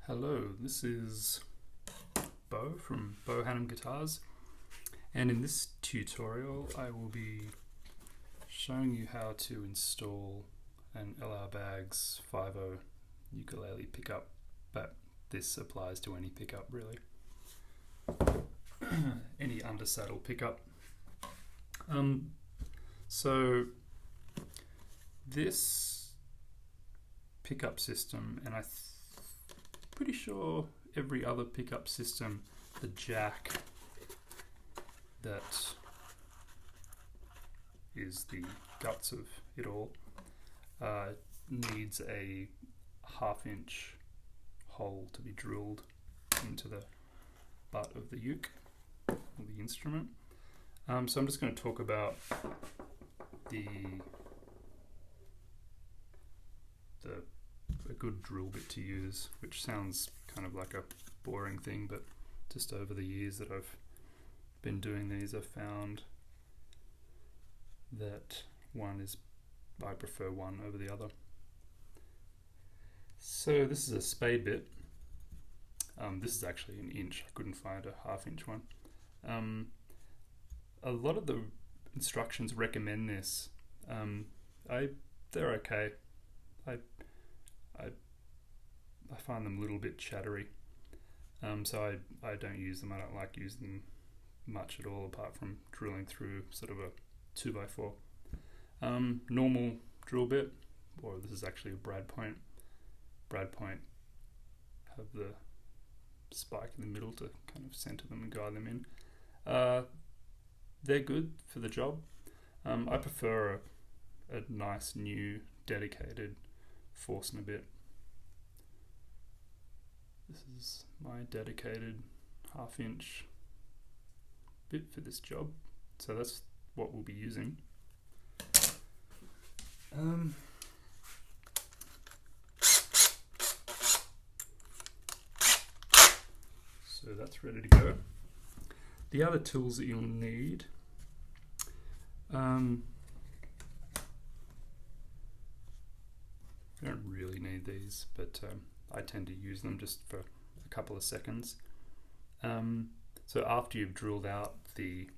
Hello, this is Beau from Beau Hannam Guitars, and in this tutorial I will be showing you how to install an BAGG's 5.0 ukulele pickup, but this applies to any pickup really, any undersaddle pickup. So this pickup system, and pretty sure every other pickup system, the jack that is the guts of it all, needs a 1/2-inch hole to be drilled into the butt of the uke, or the instrument. So I'm just going to talk about a good drill bit to use, which sounds kind of like a boring thing, but just over the years that I've been doing these, I've found that I prefer one over the other. So this is a Spade Bit. This is actually an inch. I couldn't find a 1/2-inch one. A lot of the instructions recommend this. They're okay. I find them a little bit chattery, so I don't use them. I don't like using them much at all, apart from drilling through sort of a 2x4. Normal drill bit, or this is actually a brad point. Brad point have the spike in the middle to kind of center them and guide them in. They're good for the job. I prefer a nice new dedicated Forstner bit. This is my dedicated 1/2-inch bit for this job, so that's what we'll be using. So that's ready to go. The other tools that you'll need, you don't really need these, but I tend to use them just for a couple of seconds. So after you've drilled out the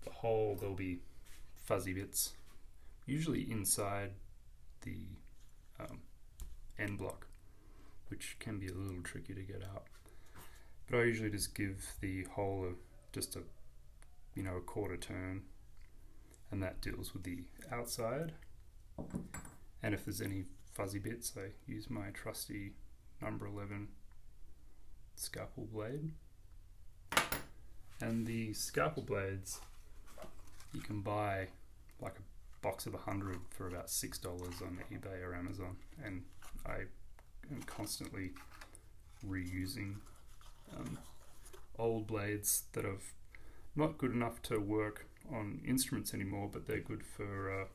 hole, there'll be fuzzy bits, usually inside the end block, which can be a little tricky to get out. But I usually just give the hole just a 1/4 turn, and that deals with the outside. And if there's any fuzzy bits, I use my trusty number 11 scalpel blade. And the scalpel blades, you can buy like a box of 100 for about $6 on eBay or Amazon, and I am constantly reusing old blades that are not good enough to work on instruments anymore, but they're good for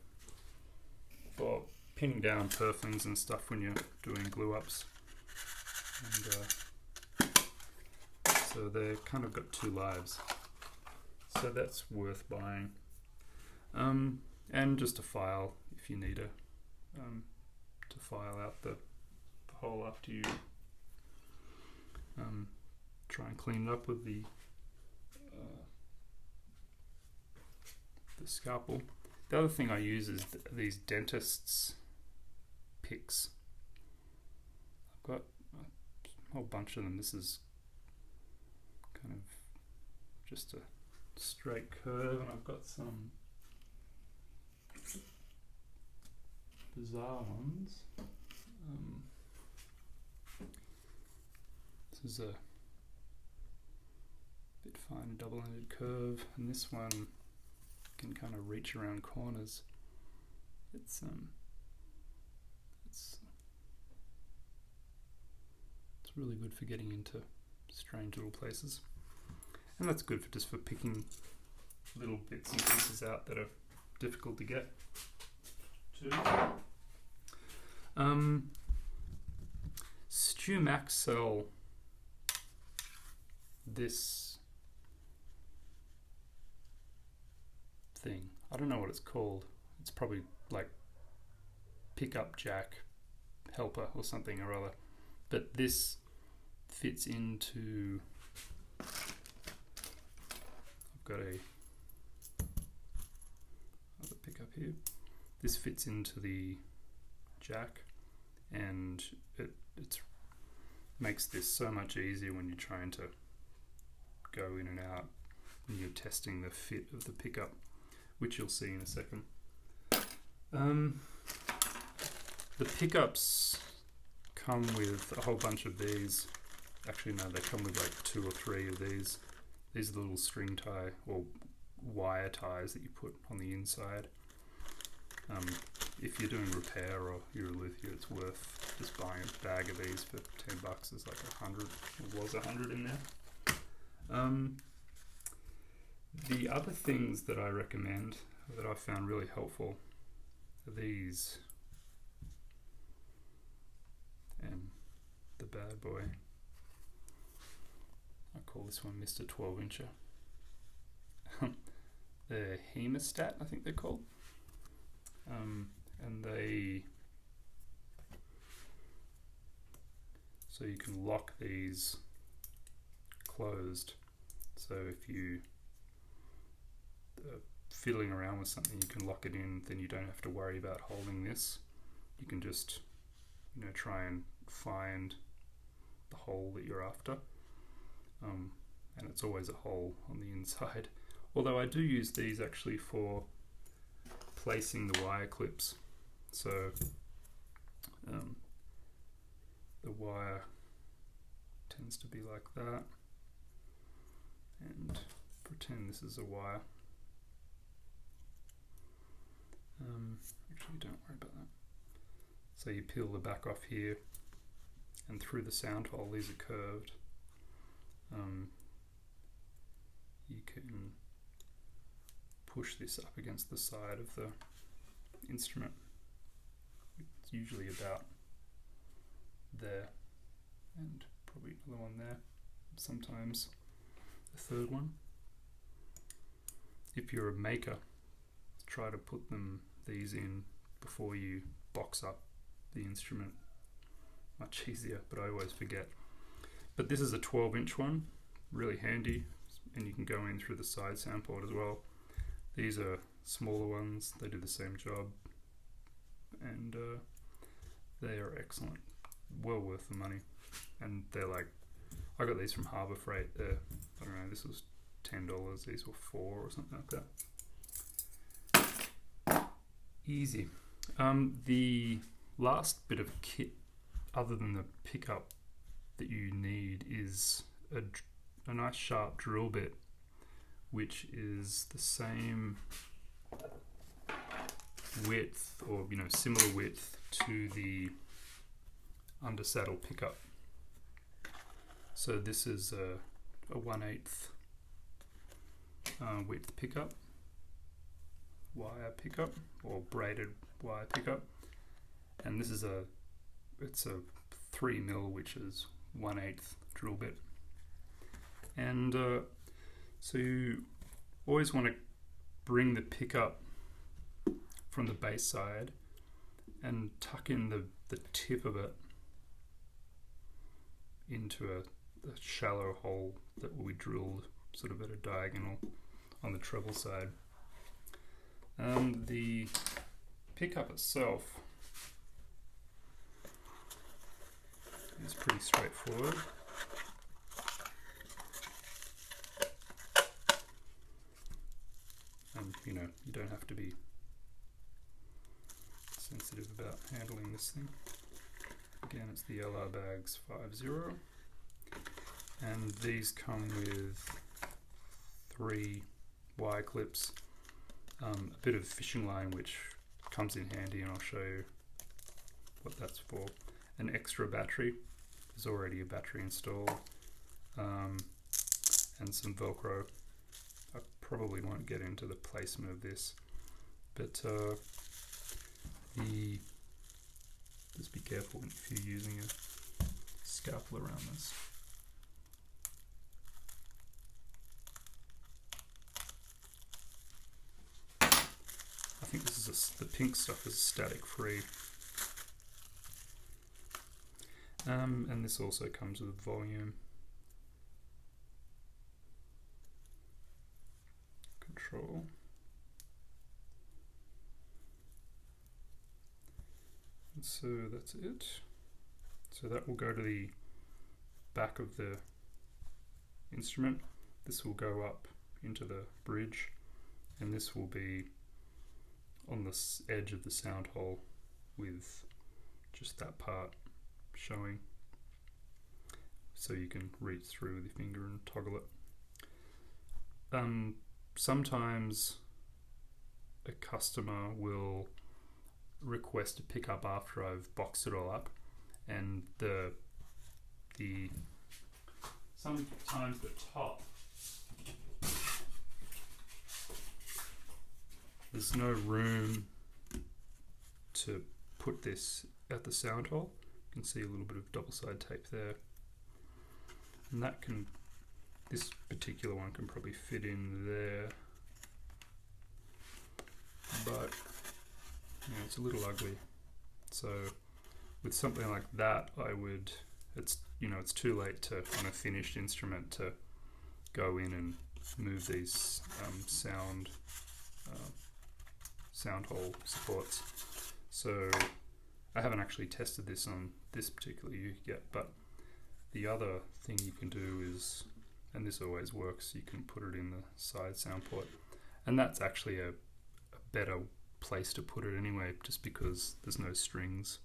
pinning down purflings and stuff when you're doing glue ups. And so they've kind of got 2 lives. So that's worth buying. And just a file if you need to file out the hole after you try and clean it up with the scalpel. The other thing I use is these dentist's picks. I've got a whole bunch of them. This is kind of just a straight curve, and I've got some bizarre ones. This is a bit fine double-ended curve, and this one can kind of reach around corners. It's really good for getting into strange little places, and that's good for just for picking little bits and pieces out that are difficult to get to. Stewmac sell this thing. I don't know what it's called. It's probably like pickup jack helper or something or other. but this fits into, I've got a other pickup here. This fits into the jack, and it makes this so much easier when you're trying to go in and out when you're testing the fit of the pickup, which you'll see in a second. The pickups come with a whole bunch of these. Actually, no, they come with like 2 or 3 of these. These are the little string tie or wire ties that you put on the inside. If you're doing repair or you're a luthier, it's worth just buying a bag of these for $10. There's like 100, it was 100 in there. The other things that I recommend that I found really helpful are these, and the bad boy. I call this one Mr. 12-incher. They're Hemostat, I think they're called. And so you can lock these closed. So if you are fiddling around with something, you can lock it in, then you don't have to worry about holding this. You can just, try and find the hole that you're after. And it's always a hole on the inside. Although I do use these actually for placing the wire clips. So the wire tends to be like that, and pretend this is a wire. Actually, don't worry about that. So you peel the back off here, and through the sound hole, these are curved. You can push this up against the side of the instrument. It's usually about there, and probably another one there, sometimes a third one. If you're a maker, try to put these in before you box up the instrument. Much easier, but I always forget. But this is a 12-inch one, really handy, and you can go in through the side sound port as well. These are smaller ones, they do the same job, and they are excellent, well worth the money. And they're like, I got these from Harbour Freight. They're, I don't know, this was $10, these were $4 or something like that. Easy. The last bit of kit, other than the pickup, that you need is a nice sharp drill bit, which is the same width, or similar width to the undersaddle pickup. So this is a 1/8 width pickup, wire pickup, or braided wire pickup, and this is it's a 3mm, which is 1/8 drill bit. And so you always want to bring the pickup from the base side and tuck in the tip of it into a shallow hole that will be drilled sort of at a diagonal on the treble side. The pickup itself is pretty straightforward. And you don't have to be sensitive about handling this thing. Again, it's the LR Bags 50, and these come with 3 wire clips, a bit of fishing line which comes in handy, and I'll show you what that's for. An extra battery, there's already a battery installed, and some Velcro. I probably won't get into the placement of this, but just be careful if you're using a scalpel around this. I think this is the pink stuff is static free. And this also comes with volume control. And so that's it. So that will go to the back of the instrument. This will go up into the bridge, and this will be on the edge of the sound hole with just that part showing, so you can reach through with your finger and toggle it. Sometimes a customer will request to pick up after I've boxed it all up, and sometimes the top, there's no room to put this at the sound hole. You can see a little bit of double-side tape there, and this particular one can probably fit in there, but it's a little ugly. So with something like that, it's too late to, on a finished instrument, to go in and move these sound hole supports. So I haven't actually tested this on this particular uke yet, but the other thing you can do is, and this always works, you can put it in the side sound port, and that's actually a better place to put it anyway, just because there's no strings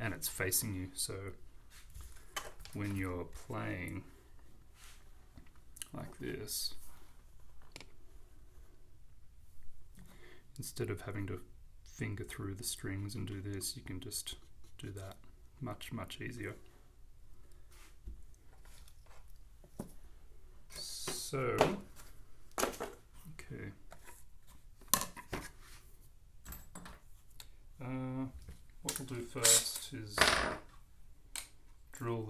and it's facing you. So when you're playing like this, instead of having to finger through the strings and do this, you can just do that much easier. So, okay. What we'll do first is drill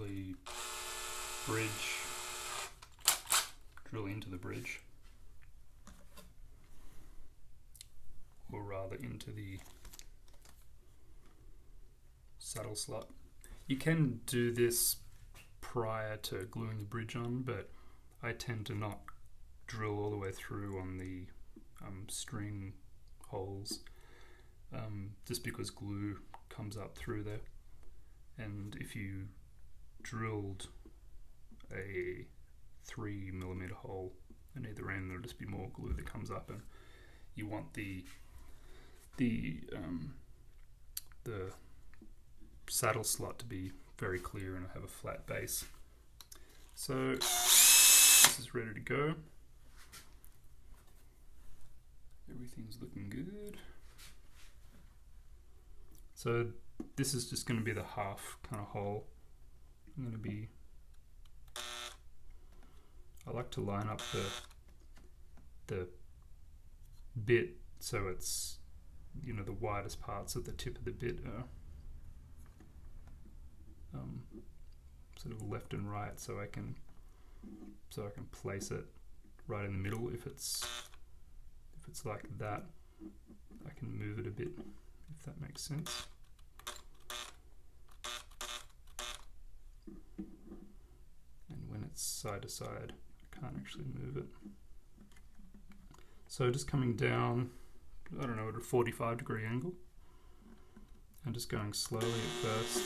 into the bridge, or rather into the saddle slot. You can do this prior to gluing the bridge on, but I tend to not drill all the way through on the string holes, just because glue comes up through there, and if you drilled a 3mm hole in either end, there'll just be more glue that comes up, and you want the saddle slot to be very clear and have a flat base. So this is ready to go. Everything's looking good. So this is just going to be the half kind of hole. I like to line up the bit so it's, the widest parts of the tip of the bit are sort of left and right, so I can place it right in the middle. If it's like that, I can move it a bit, if that makes sense. And when it's side to side, I can't actually move it. So just coming down, I don't know, at a 45-degree angle, and just going slowly at first.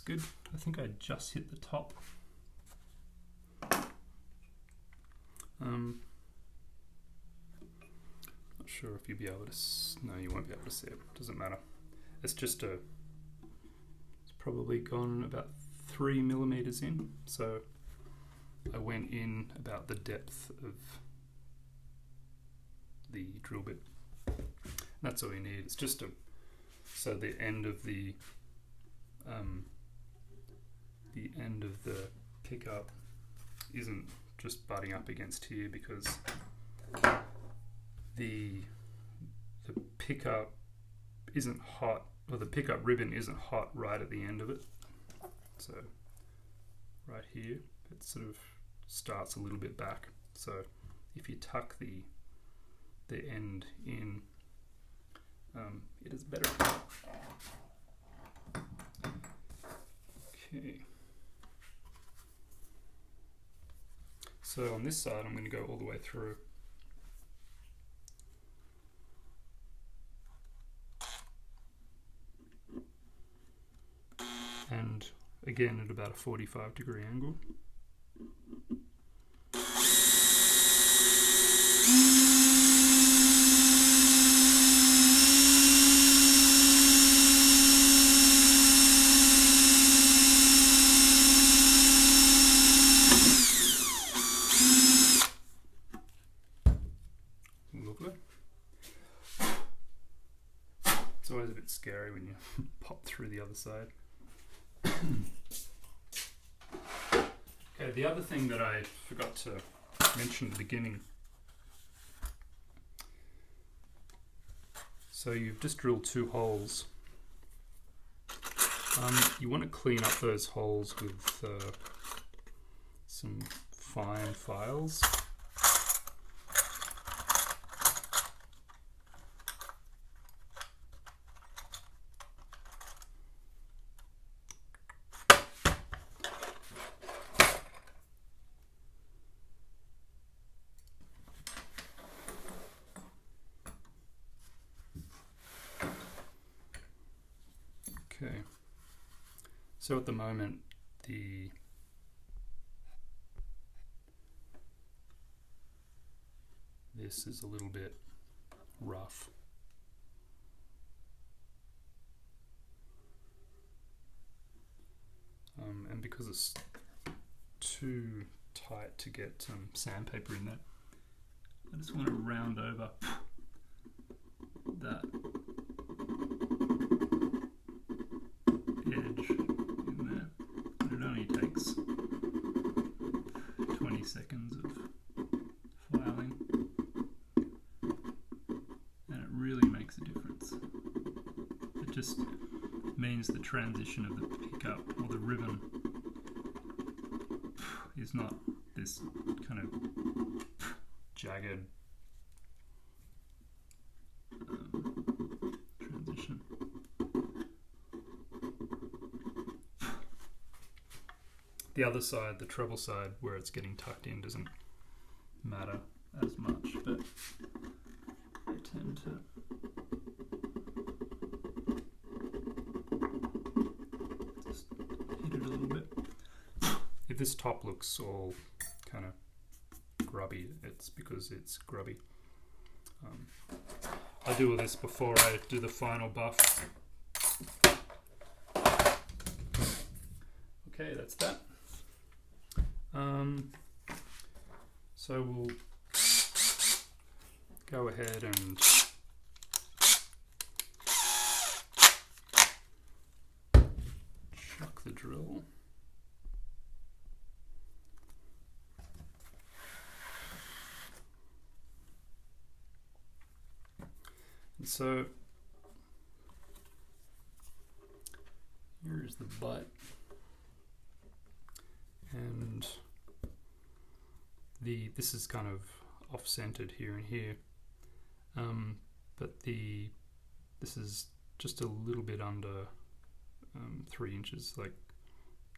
Good. I think I just hit the top. Not sure if you'll be able to. No, you won't be able to see it. Doesn't matter. It's just it's probably gone about 3mm in. So I went in about the depth of the drill bit. That's all you need. It's just so the end of the pickup isn't just butting up against here, because the pickup isn't hot, or the pickup ribbon isn't hot right at the end of it. So right here, it sort of starts a little bit back. So if you tuck the end in, it is better. Okay. So on this side, I'm going to go all the way through. And again at about a 45-degree angle. Lovely. It's always a bit scary when you pop through the other side. Okay, the other thing that I forgot to mention at the beginning. So you've just drilled 2 holes. You want to clean up those holes with some fine files. Okay, so at the moment this is a little bit rough. And because it's too tight to get sandpaper in there, I just want to round over that edge in there. And it only takes 20 seconds of filing, and it really makes a difference. It just means the transition of the pickup or the ribbon is not this kind of jagged transition. The other side, the treble side, where it's getting tucked in, doesn't matter as much, but I tend to just hit it a little bit. If this top looks all kind of grubby, it's because it's grubby. I do all this before I do the final buff. Okay, that's that. So we'll go ahead and chuck the drill. And so here's the butt, and this is kind of off-centered here and here, but this is just a little bit under 3 inches, like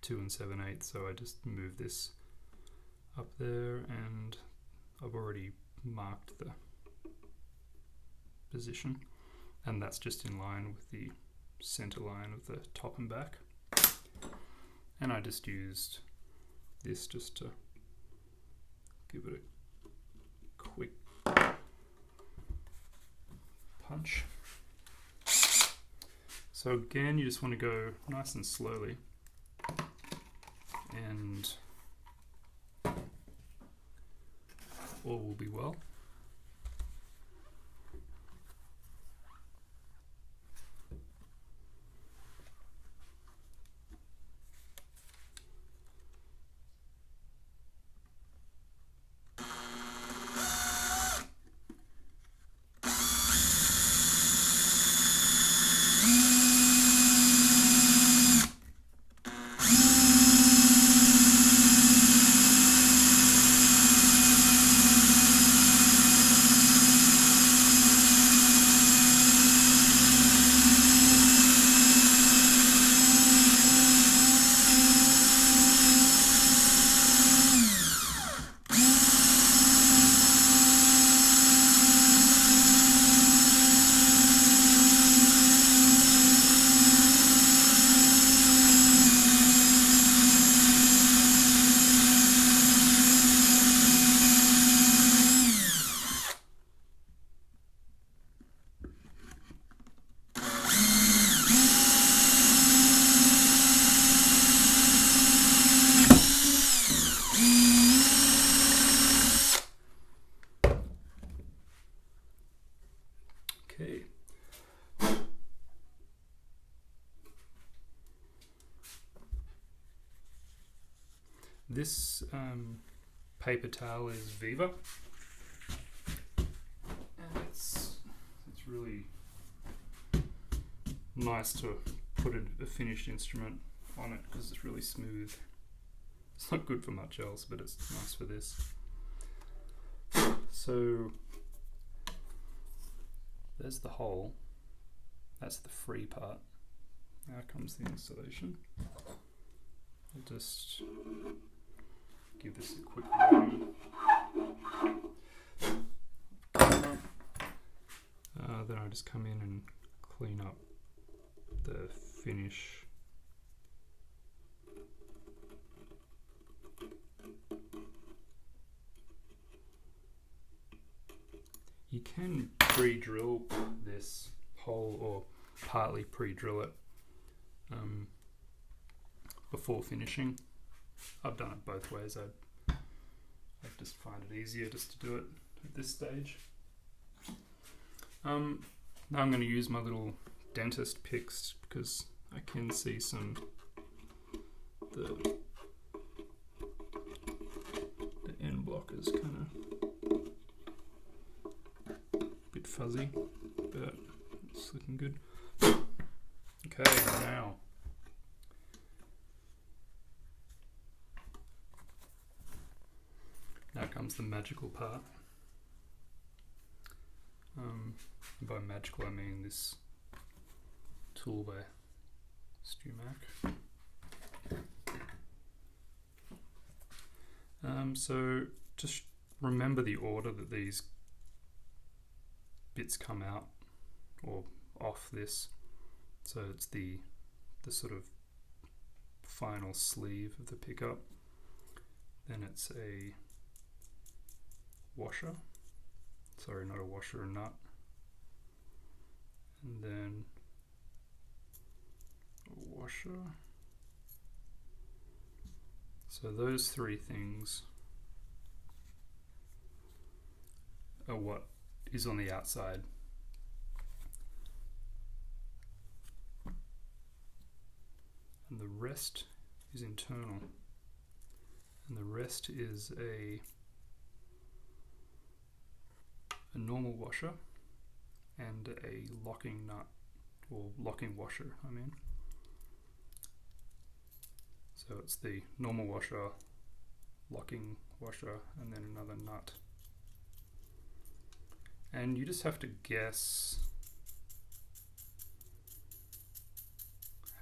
2 7/8. So I just move this up there, and I've already marked the position, and that's just in line with the center line of the top and back. And I just used this just to give it a quick punch. So again, you just want to go nice and slowly, and all will be well. This paper towel is Viva, and it's really nice to put a finished instrument on it because it's really smooth. It's not good for much else, but it's nice for this. So there's the hole. That's the free part. Now comes the installation. I'll just give this a quick run. Then I just come in and clean up the finish. You can pre-drill this hole or partly pre-drill it before finishing. I've done it both ways. I just find it easier just to do it at this stage. Now I'm going to use my little dentist picks because I can see the end block is kind of a bit fuzzy, but it's looking good. Okay, now comes the magical part. By magical I mean this tool by Stewmac. So just remember the order that these bits come out or off this. So it's the sort of final sleeve of the pickup. Then it's a washer. Sorry, not a washer, a nut. And then a washer. So those three things are what is on the outside. And the rest is internal. And the rest is a normal washer and a locking nut, or locking washer, I mean. So it's the normal washer, locking washer, and then another nut. And you just have to guess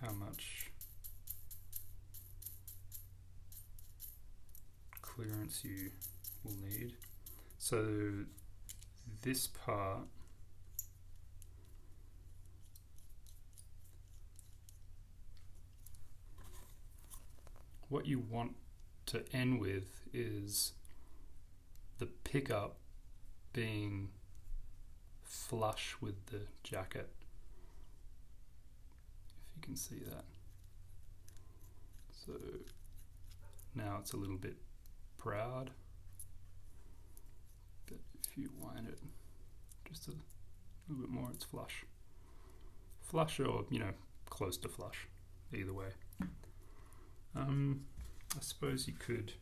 how much clearance you will need. So this part what you want to end with is the pickup being flush with the jacket, if you can see that. So now it's a little bit proud, but if you wind it just a little bit more, it's flush. Flush, or close to flush, either way. I suppose you could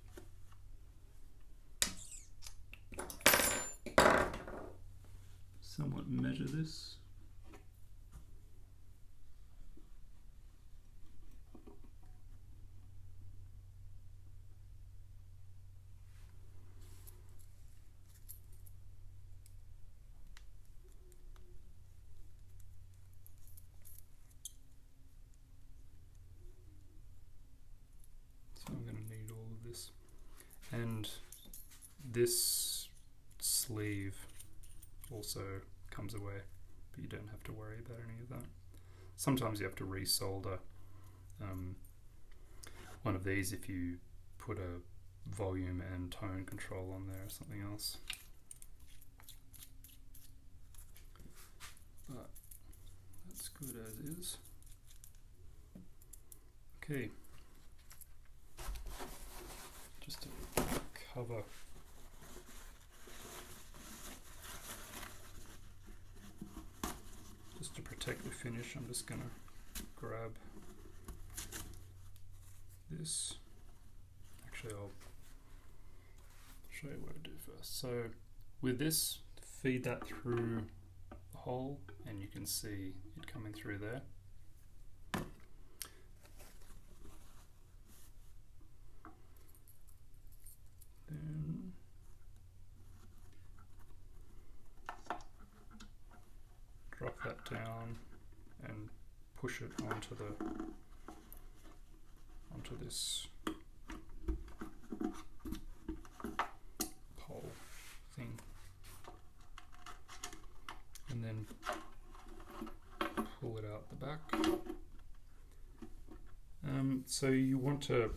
somewhat measure this. So I'm going to need all of this. And this sleeve also comes away, but you don't have to worry about any of that. Sometimes you have to resolder one of these if you put a volume and tone control on there or something else. But that's good as is. Okay. Just to cover to protect the finish, I'm just going to grab this. Actually, I'll show you what I do first. So with this, feed that through the hole and you can see it coming through there. Then drop that down and push it onto this pole thing, and then pull it out the back. So you want to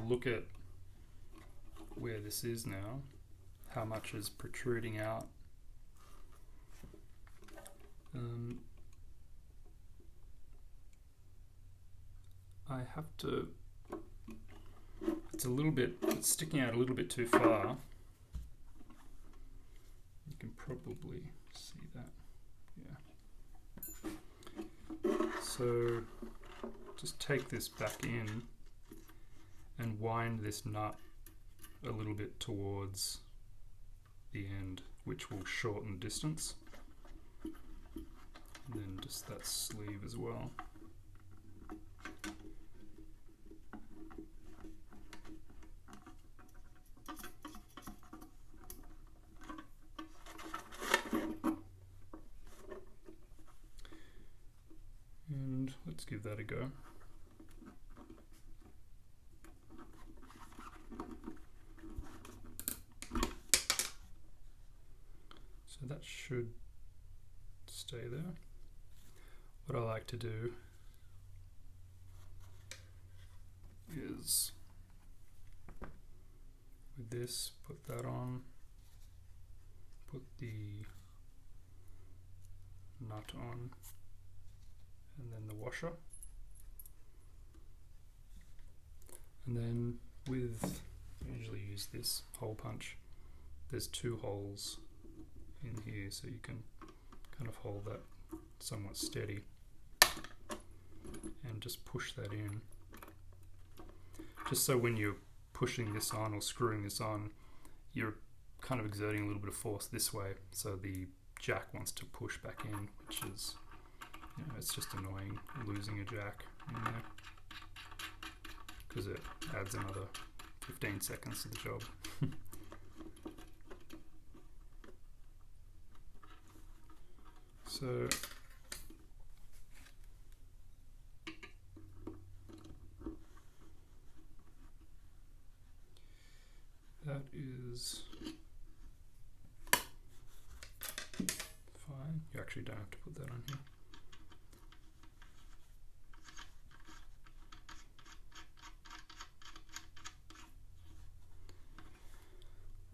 look at where this is now, how much is protruding out. I have to, it's sticking out a little bit too far. You can probably see that, yeah. So just take this back in and wind this nut a little bit towards the end, which will shorten the distance. And then just that sleeve as well. And let's give that a go. So that should stay there. What I like to do is with this, put that on, put the nut on, and then the washer. And then with, I usually use this hole punch, there's 2 holes in here, so you can kind of hold that somewhat steady and just push that in, just so when you're pushing this on or screwing this on, you're kind of exerting a little bit of force this way, so the jack wants to push back in, which is, you know, it's just annoying losing a jack in there because it adds another 15 seconds to the job. So that is fine. You actually don't have to put that on here.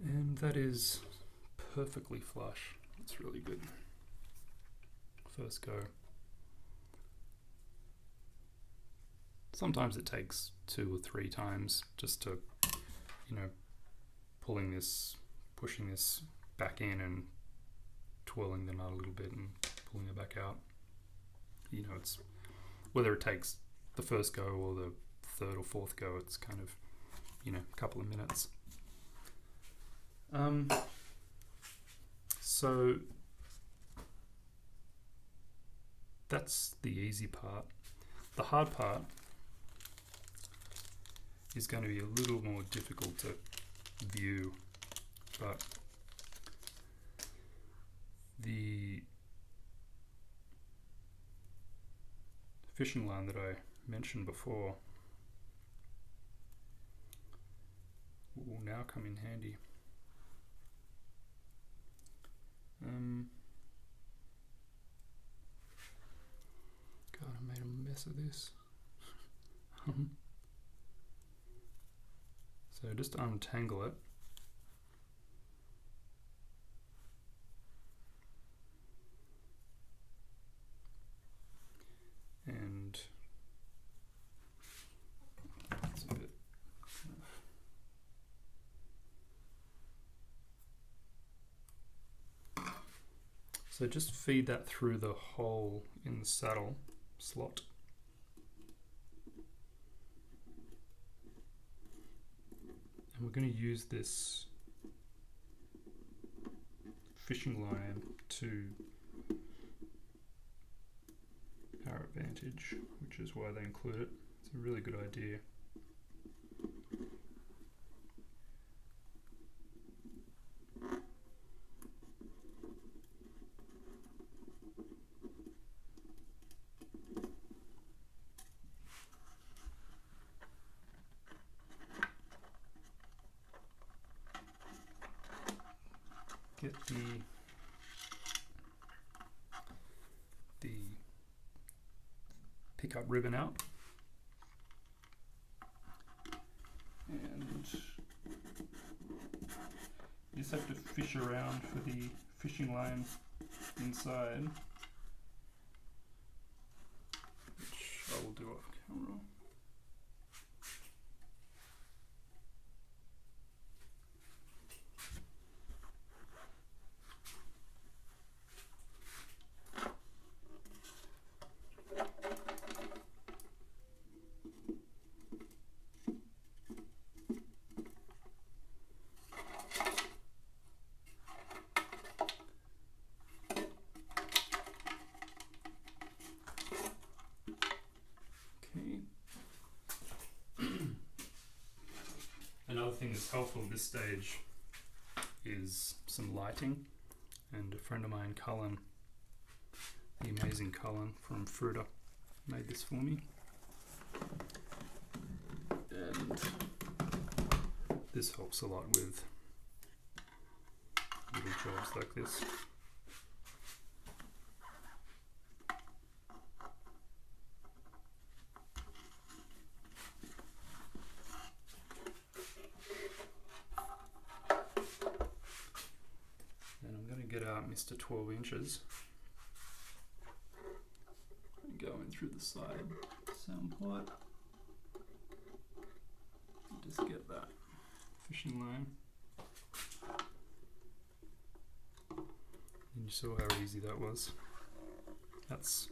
And that is perfectly flush. It's really good. First go. Sometimes it takes 2 or 3 times just to, you know, pushing this back in and twirling the nut a little bit and pulling it back out. You know, it's whether it takes the first go or the 3rd or 4th go, it's kind of, you know, a couple of minutes. So that's the easy part. The hard part is going to be a little more difficult to view, but the fishing line that I mentioned before will now come in handy. God, I made a mess of this. So just untangle it. And it's a bit so just feed that through the hole in the saddle slot. And we're going to use this fishing line to our advantage, which is why they include it. It's a really good idea. Get the pickup ribbon out, and you just have to fish around for the fishing line inside, which I will do off camera. Another thing that's helpful at this stage is some lighting, and a friend of mine, Cullen, the amazing Cullen from Fruiter, made this for me, and this helps a lot with little jobs like this. Mr. 12 inches and go in through the side sound plate. Just get that fishing line. And you saw how easy that was. That's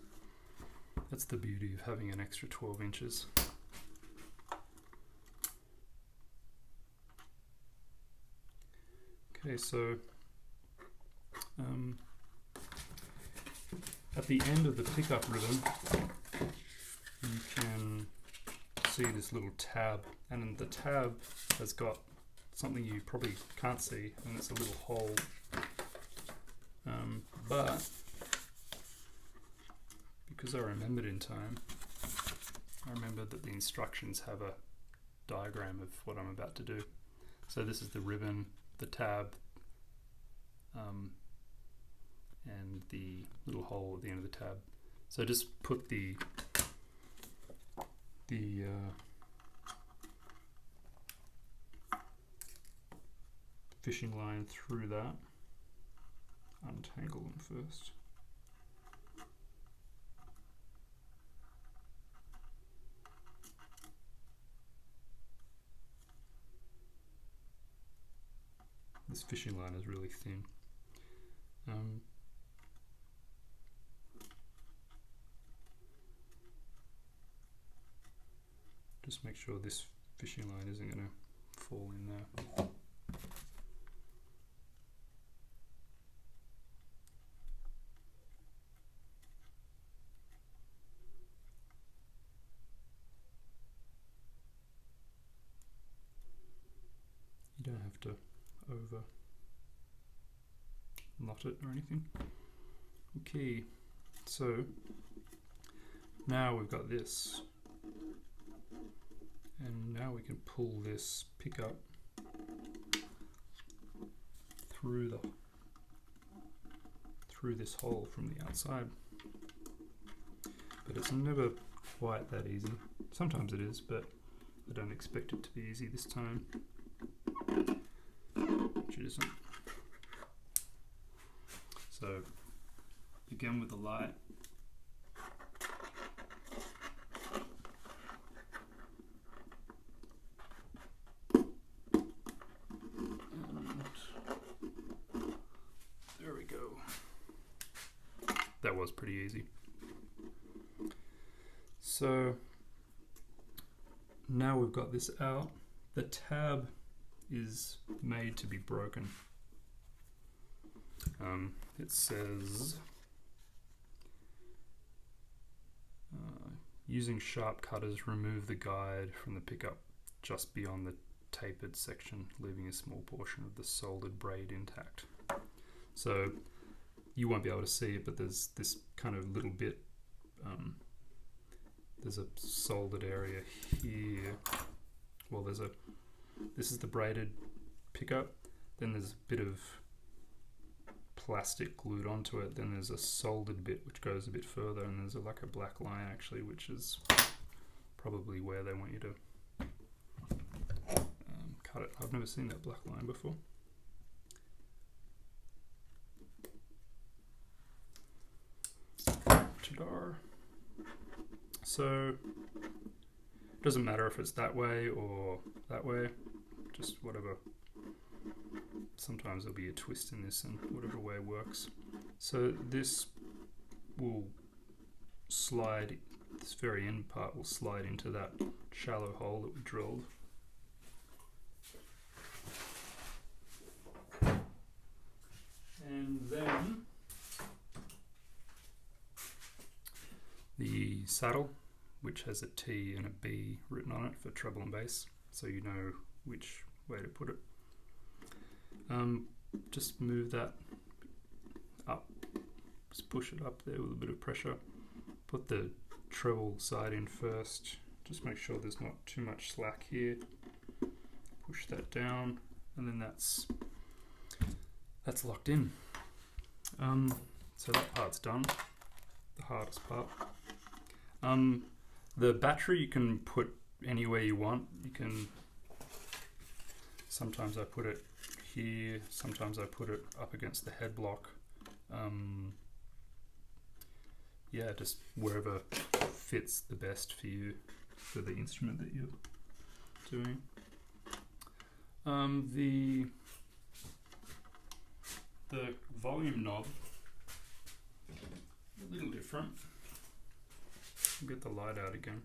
the beauty of having an extra 12 inches. Okay, so at the end of the pickup ribbon, you can see this little tab, and the tab has got something you probably can't see, and it's a little hole. But because I remembered in time, I remembered that the instructions have a diagram of what I'm about to do. So this is the ribbon, the tab, and the little hole at the end of the tab. So just put the fishing line through that. Untangle them first. This fishing line is really thin. Just make sure this fishing line isn't going to fall in there. You don't have to over knot it or anything. Okay, so now we've got this, and now we can pull this pickup through this hole from the outside. But it's never quite that easy. Sometimes it is, but I don't expect it to be easy this time, which it isn't. So begin with the light. And there we go. That was pretty easy. So now we've got this out. The tab is made to be broken. It says, using sharp cutters, remove the guide from the pickup just beyond the tapered section, leaving a small portion of the soldered braid intact. So you won't be able to see it, but there's this kind of little bit, there's a soldered area here. Well, this is the braided pickup, then there's a bit of plastic glued onto it, then there's a soldered bit which goes a bit further, and there's like a black line actually, which is probably where they want you to cut it. I've never seen that black line before. So it doesn't matter if it's that way or that way, just whatever. Sometimes there'll be a twist in this, and whatever way works. So this will slide, this very end part will slide into that shallow hole that we drilled. And then the saddle, which has a T and a B written on it for treble and bass, so you know which way to put it. Just move that up, just push it up there with a bit of pressure. Put the treble side in first, just make sure there's not too much slack here. Push that down, and then that's locked in. So that part's done, the hardest part. The battery you can put anywhere you want. You can, sometimes I put it here, sometimes I put it up against the head block. Yeah, just wherever fits the best for you, for the instrument that you're doing. The volume knob, a little different. I'll get the light out again.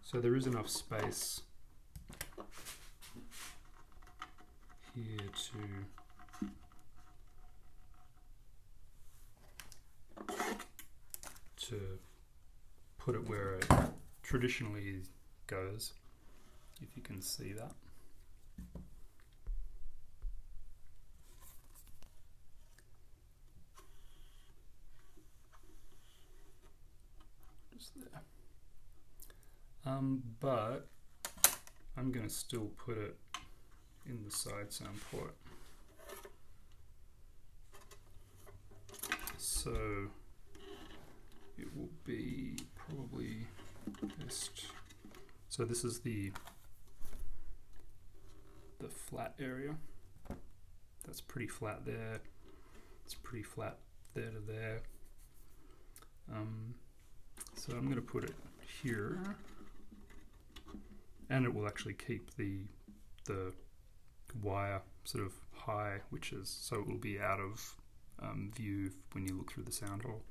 So there is enough space here to put it where it traditionally goes, if you can see that. Just there. But I'm going to still put it in the side sound port. So it will be probably best. So this is the flat area. That's pretty flat there. It's pretty flat there to there. So I'm going to put it here, and it will actually keep the wire sort of high, which is so it will be out of view when you look through the sound hole.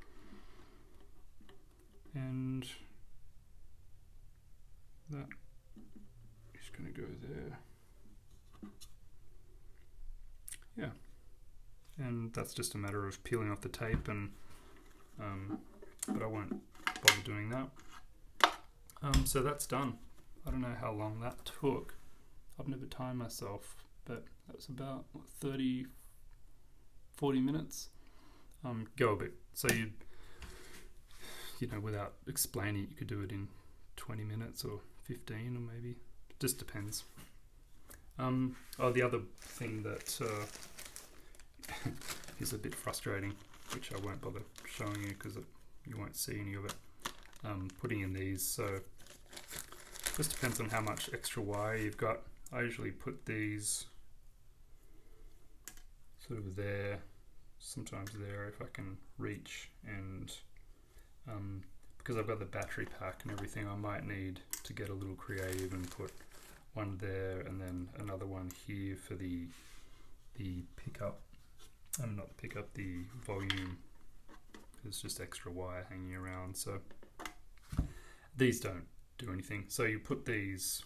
And that is going to go there. Yeah, and that's just a matter of peeling off the tape, and but I won't bother doing that. So that's done. I don't know how long that took. I've never timed myself, but that was about 30, 40 minutes. Go a bit. So you know, without explaining it, you could do it in 20 minutes or 15, or maybe, it just depends. The other thing that is a bit frustrating, which I won't bother showing you because you won't see any of it, putting in these. So just depends on how much extra wire you've got. I usually put these sort of there, sometimes there if I can reach, and because I've got the battery pack and everything, I might need to get a little creative and put one there and then another one here for the pickup. and not pick up the volume. It's just extra wire hanging around. So these don't do anything. So you put these